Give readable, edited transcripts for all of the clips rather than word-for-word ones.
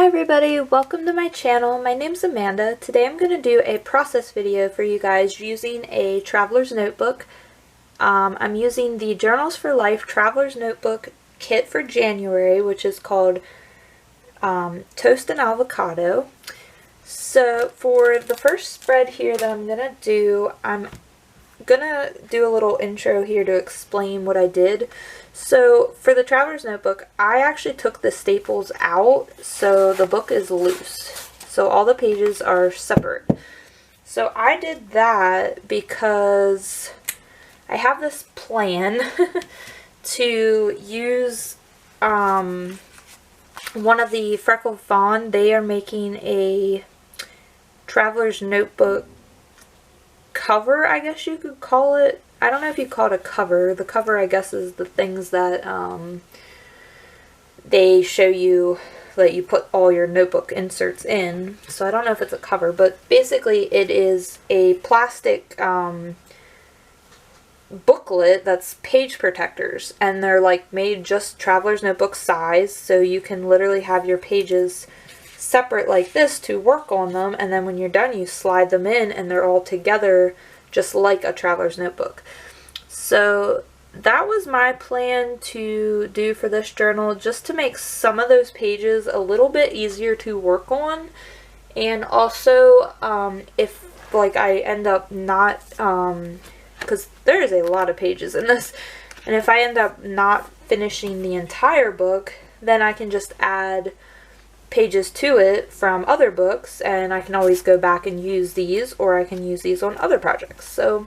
everybody, welcome to my channel. My name's Amanda. Today I'm going to do a process video for you guys using a traveler's notebook. I'm using the Journals for Life Traveler's Notebook Kit for January, which is called Toast and Avocado. So for the first spread here that I'm going to do a little intro here to explain what I did. So for the Traveler's Notebook, I actually took the staples out, so the book is loose. So all the pages are separate. So I did that because I have this plan to use one of the Freckle Fawn. They are making a Traveler's Notebook cover, I guess you could call it. I don't know if you call it a cover. The cover, I guess, is the things that they show you, that you put all your notebook inserts in. So I don't know if it's a cover, but basically it is a plastic booklet that's page protectors, and they're like made just Traveler's Notebook size, so you can literally have your pages separate like this to work on them, and then when you're done you slide them in and they're all together just like a Traveler's Notebook. So that was my plan to do for this journal, just to make some of those pages a little bit easier to work on. And also if like I end up not, because there is a lot of pages in this, and if I end up not finishing the entire book, then I can just add pages to it from other books, and I can always go back and use these, or I can use these on other projects. So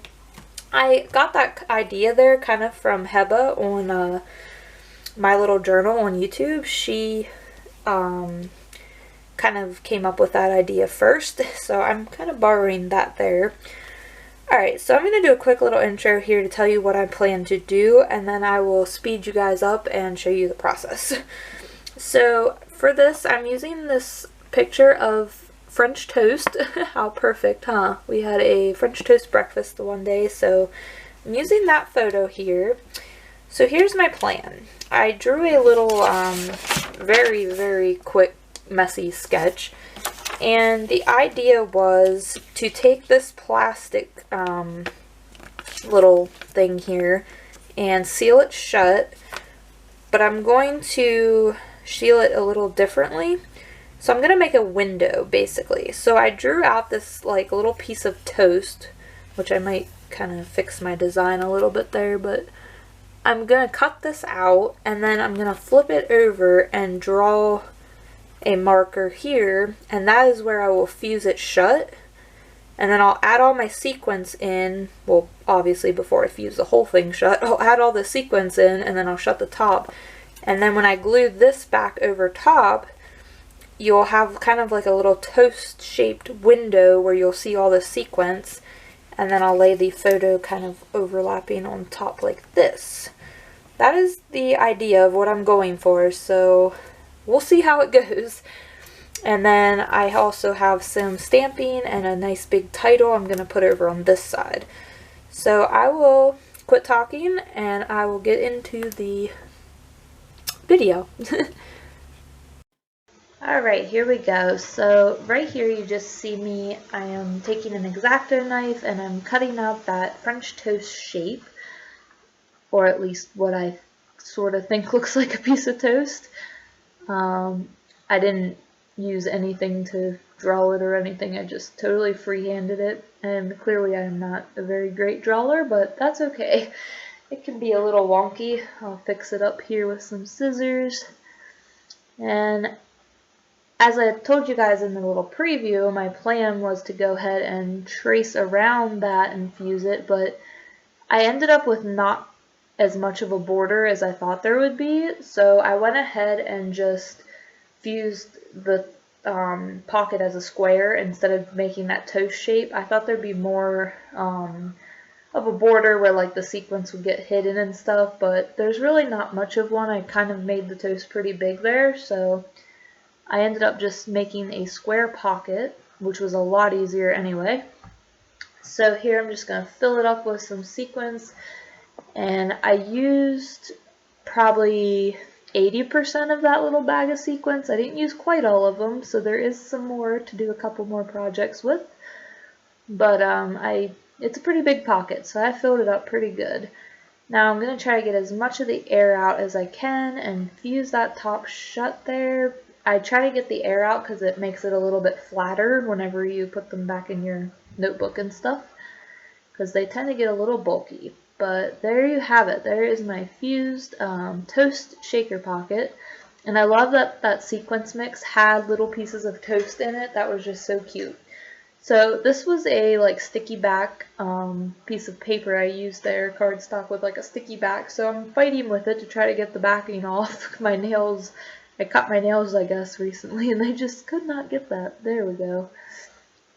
I got that idea there kind of from Heba on My Little Journal on YouTube. She kind of came up with that idea first, so I'm kind of borrowing that there. Alright, so I'm going to do a quick little intro here to tell you what I plan to do, and then I will speed you guys up and show you the process. So for this, I'm using this picture of French toast. How perfect, huh? We had a French toast breakfast the one day, so I'm using that photo here. So here's my plan. I drew a little very, very quick, messy sketch, and the idea was to take this plastic little thing here and seal it shut, but I'm going to seal it a little differently. So I'm going to make a window, basically. So I drew out this like little piece of toast, which I might kind of fix my design a little bit there, but I'm going to cut this out, and then I'm going to flip it over and draw a marker here, and that is where I will fuse it shut. And then I'll add all my sequins in. Well, obviously before I fuse the whole thing shut, I'll add all the sequins in, and then I'll shut the top. And then when I glue this back over top, you'll have kind of like a little toast-shaped window where you'll see all the sequins, and then I'll lay the photo kind of overlapping on top like this. That is the idea of what I'm going for, so we'll see how it goes. And then I also have some stamping and a nice big title I'm going to put over on this side. So I will quit talking and I will get into the video. Alright, here we go. So right here you just see me, I am taking an X-Acto knife and I'm cutting out that French toast shape, or at least what I sort of think looks like a piece of toast. I didn't use anything to draw it or anything, I just totally freehanded it, and clearly I am not a very great drawer, but that's okay. It can be a little wonky. I'll fix it up here with some scissors. And as I told you guys in the little preview, my plan was to go ahead and trace around that and fuse it, but I ended up with not as much of a border as I thought there would be, so I went ahead and just fused the pocket as a square instead of making that toast shape. I thought there'd be more of a border where like the sequence would get hidden and stuff, but there's really not much of one. I kind of made the toast pretty big there, so I ended up just making a square pocket, which was a lot easier anyway. So here I'm just going to fill it up with some sequins, and I used probably 80% of that little bag of sequins. I didn't use quite all of them, so there is some more to do a couple more projects with. But it's a pretty big pocket, so I filled it up pretty good. Now I'm going to try to get as much of the air out as I can and fuse that top shut there. I try to get the air out because it makes it a little bit flatter whenever you put them back in your notebook and stuff, because they tend to get a little bulky. But there you have it. There is my fused toast shaker pocket. And I love that that sequence mix had little pieces of toast in it. That was just so cute. So this was a like sticky back piece of paper I used there, cardstock with like a sticky back. So I'm fighting with it to try to get the backing off. My nails, I cut my nails I guess recently and I just could not get that. There we go.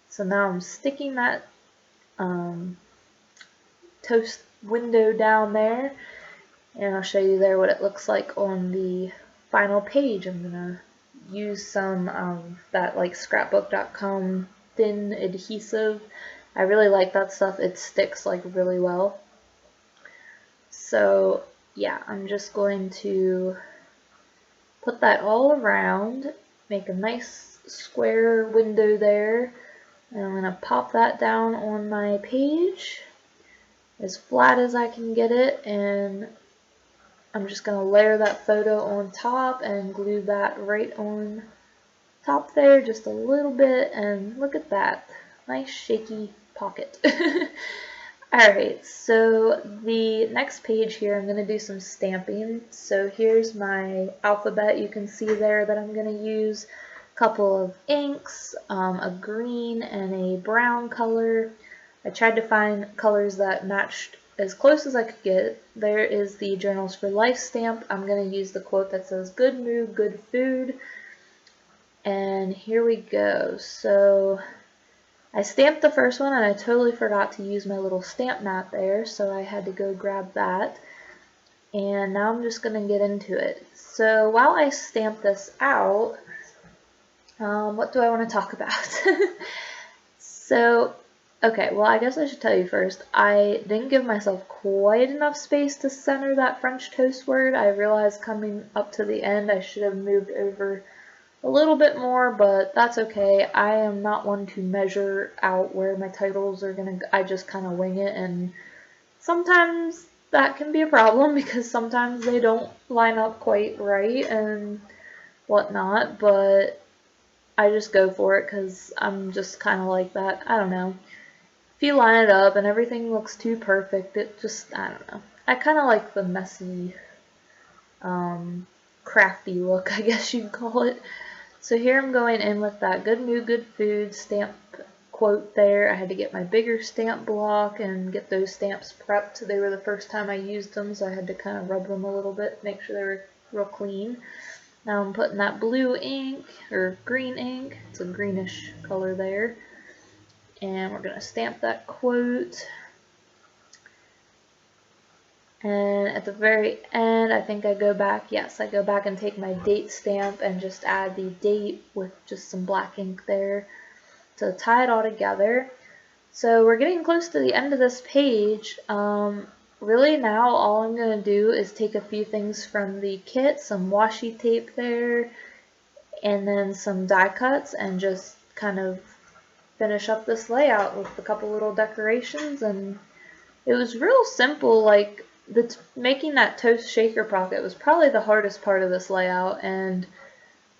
So now I'm sticking that toast window down there, and I'll show you there what it looks like on the final page. I'm gonna use some that like scrapbook.com thin adhesive. I really like that stuff. It sticks like really well. So yeah, I'm just going to put that all around, make a nice square window there, and I'm gonna pop that down on my page as flat as I can get it, and I'm just going to layer that photo on top and glue that right on top there just a little bit, and look at that. Nice shaky pocket. Alright, so the next page here I'm going to do some stamping. So here's my alphabet you can see there that I'm going to use. A couple of inks, a green and a brown color. I tried to find colors that matched as close as I could get. There is the Journals for Life stamp. I'm going to use the quote that says, "Good mood, good food." And here we go. So I stamped the first one and I totally forgot to use my little stamp mat there, so I had to go grab that. And now I'm just going to get into it. So while I stamp this out, what do I want to talk about? So okay, well I guess I should tell you first, I didn't give myself quite enough space to center that French toast word. I realized coming up to the end I should have moved over a little bit more, but that's okay. I am not one to measure out where my titles are gonna go. I just kind of wing it, and sometimes that can be a problem because sometimes they don't line up quite right and whatnot, but I just go for it because I'm just kind of like that. I don't know. If you line it up and everything looks too perfect, it just, I don't know. I kind of like the messy, crafty look, I guess you'd call it. So here I'm going in with that "Good Mood, Good Food" stamp quote there. I had to get my bigger stamp block and get those stamps prepped. They were the first time I used them, so I had to kind of rub them a little bit, make sure they were real clean. Now I'm putting that blue ink, or green ink, it's a greenish color there, and we're going to stamp that quote. And at the very end, I think I go back, yes, I go back and take my date stamp and just add the date with just some black ink there to tie it all together. So we're getting close to the end of this page. Really now all I'm going to do is take a few things from the kit, some washi tape there, and then some die cuts, and just kind of finish up this layout with a couple little decorations. And it was real simple. Like making that toast shaker pocket was probably the hardest part of this layout, and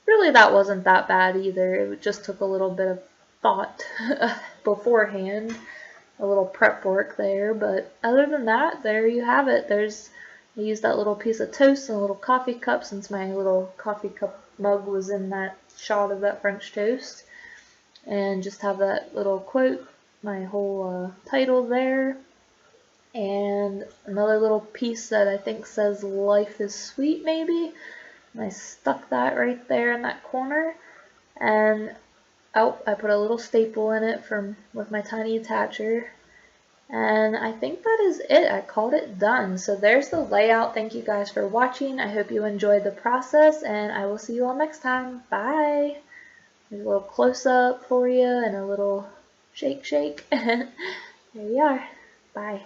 really that wasn't that bad either. It just took a little bit of thought beforehand, a little prep work there, but other than that, there you have it. I used that little piece of toast and a little coffee cup, since my little coffee cup mug was in that shot of that French toast, and just have that little quote, my whole title there, and another little piece that I think says "Life is Sweet" maybe, and I stuck that right there in that corner. And oh, I put a little staple in it with my tiny attacher. And I think that is it. I called it done. So there's the layout. Thank you guys for watching. I hope you enjoyed the process, and I will see you all next time. Bye! There's a little close-up for you and a little shake. There you are. Bye.